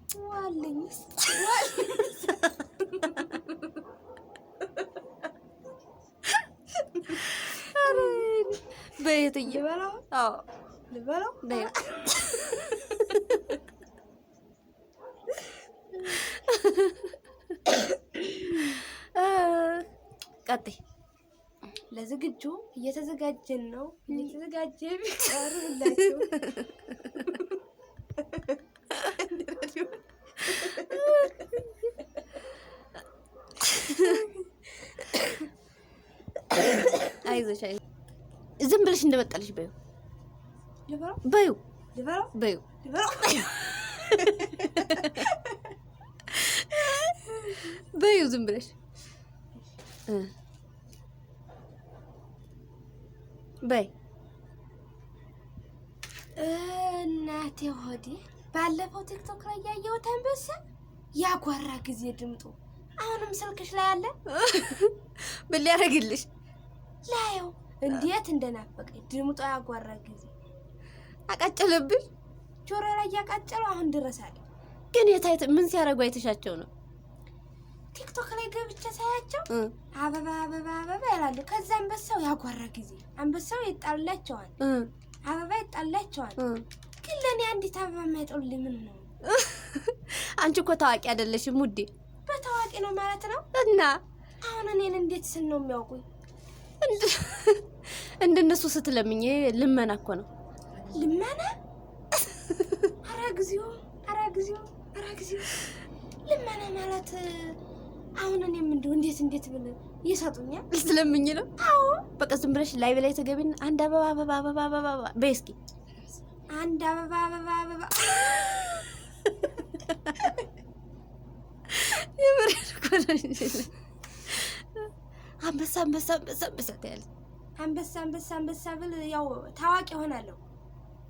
ዋልኝ በየትዬ ልበላው? አዎ ልበላው? ቀጥይ። ለዝግጁ እየተዘጋጀን ነው። እየተዘጋጀ ቢቀርብላችሁ አይዞሽ አይዞሽ። ዝም ብለሽ እንደመጣልሽ በይው ልበላው? በይው ልበላው? በይው ልበላው? በይው ዝም ብለሽ በይ። እናቴ ሆዴ ባለፈው ቲክቶክ ላይ ያየሁት አንበሳ ያጓራ ጊዜ ድምጡ አሁንም ስልክሽ ላይ አለ። ምን ሊያደርግልሽ? ላየው እንዴት እንደናፈቀኝ ድምጡ ያጓራ ጊዜ አቃጨለብሽ? ጆሮ ላይ ያቃጨለው አሁን ድረስ አለ። ግን የታይት ምን ሲያደርጉ አይተሻቸው ነው? ቲክቶክ ላይ ገብቼ ሳያቸው አበባ አበባ አበባ ይላሉ። ከዛ አንበሳው ያጓራ ጊዜ አንበሳው ይጣላቸዋል፣ አበባ ይጣላቸዋል። ግን ለኔ አንዲት አበባ የማይጠሉልኝ ምን ነው? አንቺ እኮ ታዋቂ አይደለሽም ውዴ። በታዋቂ ነው ማለት ነው። እና አሁን እኔን እንዴት ስል ነው የሚያውቁኝ? እንደነሱ ስትለምኝ ልመና እኮ ነው። ልመና? ኧረ ጊዜው ኧረ ጊዜው ኧረ ጊዜው ልመና ማለት አሁን እኔም እንደው እንዴት ብል ይሰጡኛል? ስለምኝ ነው። አዎ በቃ ዝም ብለሽ ላይ በላይ ተገቢና አንድ አበባ አበባ አበባ አበባ በይ እስኪ። አንድ አበባ አበባ አበባ የምሬን እኮ ነው። አንበሳ አንበሳ አንበሳ አንበሳ ታያለሽ። አንበሳ አንበሳ አንበሳ ብል ያው ታዋቂ ሆናለሁ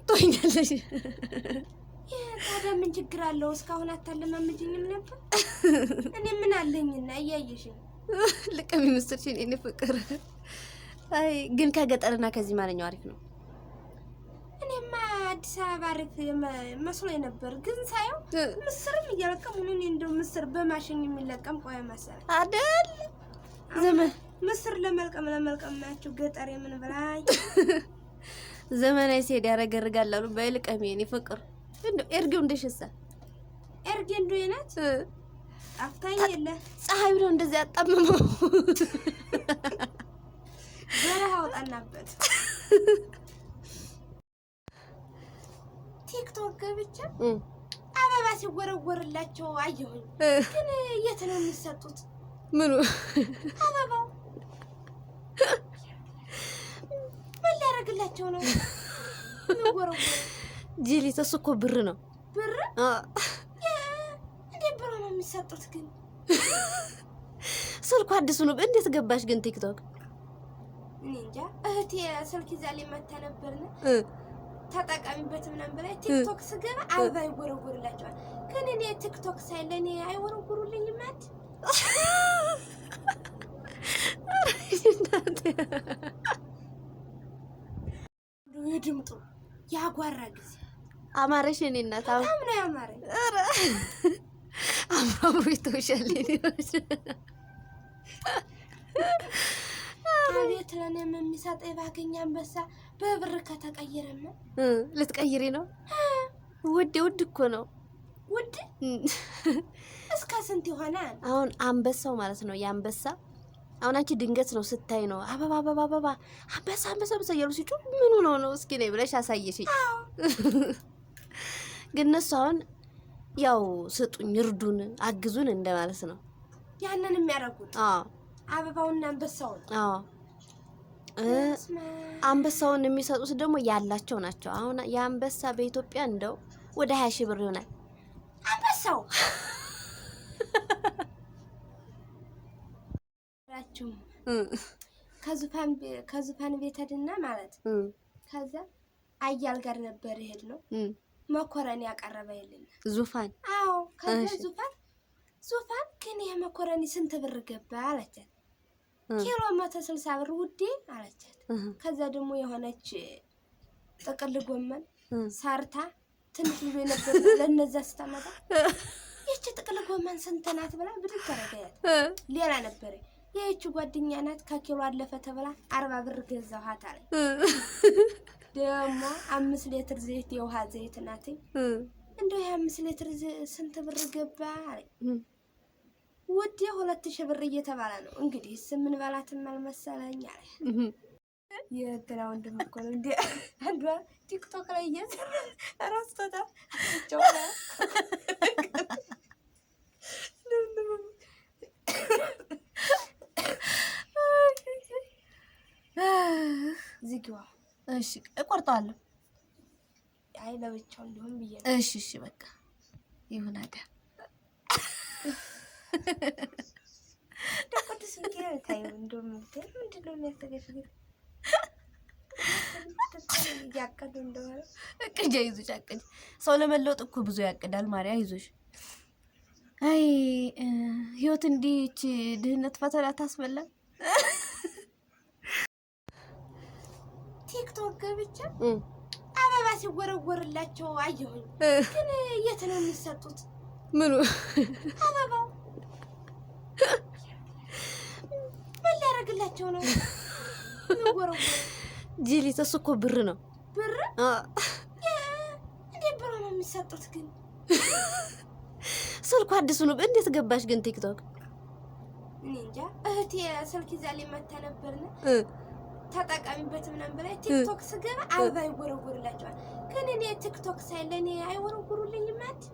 ትሆኛለሽ። ታዲያ ምን ችግር አለው? እስካሁን አታለማምጂኝም ነበር? እኔ ምን አለኝና እያየሽኝ ልቀም ይመስልሽኝ እኔ ፍቅር። አይ ግን ከገጠርና ከዚህ ማንኛው አሪፍ ነው? እኔማ አዲስ አበባ አሪፍ መስሎኝ ነበር፣ ግን ሳየው ምስርም እየለቀሙ ነው። እኔ እንደው ምስር በማሽን የሚለቀም ቆየ መሰለኝ አይደል? ዘመን ምስር ለመልቀም ናቸው ገጠር የምን ብላኝ ዘመናዊ ሲሄድ ያረገርጋል አሉ። በልቀም የኔ ፍቅር እንደው ኤርጌው እንደሽሳ ኤርጌ እንደው የናት አፍታኝ የለ ፀሐይ ብሎ እንደዚህ ያጣመመው በረሃ ወጣናበት። ቲክቶክ ገብቼ አበባ ሲወረወርላቸው አየሁኝ። ግን የት ነው የሚሰጡት? ምኑ አበባው ምን ሊያደርግላቸው ነው የሚወረወር? ጂሊት እሱ እኮ ብር ነው። ብር? እንዴት ብር ነው የሚሰጡት? ግን ስልኩ አዲሱ ነው። እንዴት ገባሽ ግን ቲክቶክ? እኔ እንጃ። እህቴ ስልክ ይዛልኝ መታ ነበርና ተጠቃሚበት ምናምን ብላ ቲክቶክ ስገባ አበባ ይወረወርላቸዋል። ግን እኔ ቲክቶክ ሳይ ለኔ አይወረወሩልኝም ማለት ድምጡ ያጓራ ጊዜ አማረሽ እኔ እናት በጣም ነው ያማረኝ። ኧረ አማሩ ይተውሻለኝ። አቤት ለኔም የሚሰጠኝ ባገኝ አንበሳ በብር ከተቀየረማ ልትቀይሪ ነው? ውድ ውድ እኮ ነው። ውድ እስከ ስንት ይሆናል? አሁን አንበሳው ማለት ነው የአንበሳ አሁን አንቺ ድንገት ነው ስታይ ነው አበባ አበባ አበባ አንበሳ አንበሳ አንበሳ እያሉ ሲጮህ ምኑ ነው እስኪ ነይ ብለሽ አሳየሽኝ። ግን እነሱ አሁን ያው ስጡኝ፣ እርዱን፣ አግዙን እንደማለት ነው ያንን የሚያደርጉት። አበባውና አንበሳውን አንበሳውን የሚሰጡት ደግሞ ያላቸው ናቸው። አሁን የአንበሳ በኢትዮጵያ እንደው ወደ 20 ሺህ ብር ይሆናል አንበሳው። ከዙፋን ቤት ሄድና ማለት ከዛ አያል ጋር ነበር ይሄድ ነው መኮረኒ ያቀረበ የለኝ ዙፋን። አዎ ከዛ ዙፋን ግን ይሄ መኮረኒ ስንት ብር ገባ አለቻት። ኪሎ 160 ብር ውዴ አለቻት። ከዛ ደግሞ የሆነች ጥቅል ጎመን ሰርታ ትንሽ ልጅ ነበር ለነዛ ስታመጣ ይቺ ጥቅል ጎመን ስንት ናት ብላ ብድግ ታረጋያት። ሌላ ነበር ይቺ ጓደኛ ናት ከኪሎ አለፈ ተብላ 40 ብር ገዛኋት አለ። ደግሞ 5 ሊትር ዘይት የውሃ ዘይት ናት እንደው 5 ሊትር ስንት ብር ገባ አለ። ውድ 2000 ብር እየተባለ ነው እንግዲህ ምን በላትም አልመሰለኝ አለ። የእንትና ወንድም እኮ ነው እንዴ አንዷ ቲክቶክ ላይ ራስቶታ ጮኸ ዝጊዋ። እሺ እቆርጠዋለሁ። አይ ለብቻው እንደሆነ ብዬ ነው። እሺ እሺ በቃ ይሁን አዳ ደቆትስ ይገር ታዩ እንደውም ምንድነው የሚያስተገፍግ ያቀዱ እንደሆነ እቅጃ ይዞሽ አቅድ ሰው ለመለወጥ እኮ ብዙ ያቅዳል። ማርያ ይዞሽ አይ ህይወት እንዲች ድህነት ፈተና ታስበላ። ቲክቶክ ገብቼ አበባ ሲወረወርላቸው አየሁኝ። ግን የት ነው የሚሰጡት? ምኑ አበባው ምን ሊያደርግላቸው ነው የሚወረወር? ጂሊት እሱ እኮ ብር ነው። ብር እንዴት ብር ነው የሚሰጡት? ግን ስልኩ አዲሱ ነው። እንዴት ገባሽ ግን ቲክቶክ? እኔ እንጃ እህቴ ስልክ ይዛልኝ መታ ነበርና ተጠቃሚበት ምናምን በላይ ቲክቶክ ስገባ አበባ ይወረወርላቸዋል። ግን እኔ ቲክቶክ ሳይ ለኔ አይወረወሩልኝም ማለት